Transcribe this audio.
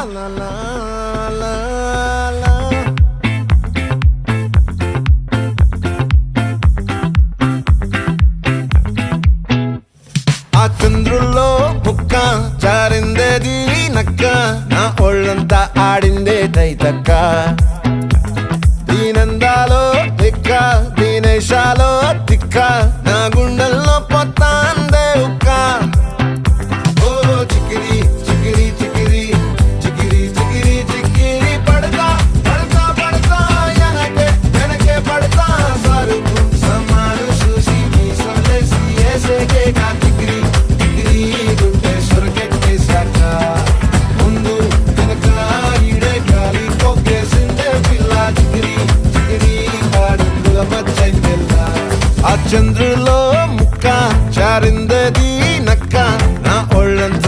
la la la la. ఆ చంద్రుల్లో ముక్క జారిందేది నక్క నా ఒళ్ళంతా ఆడిందే తైతక్క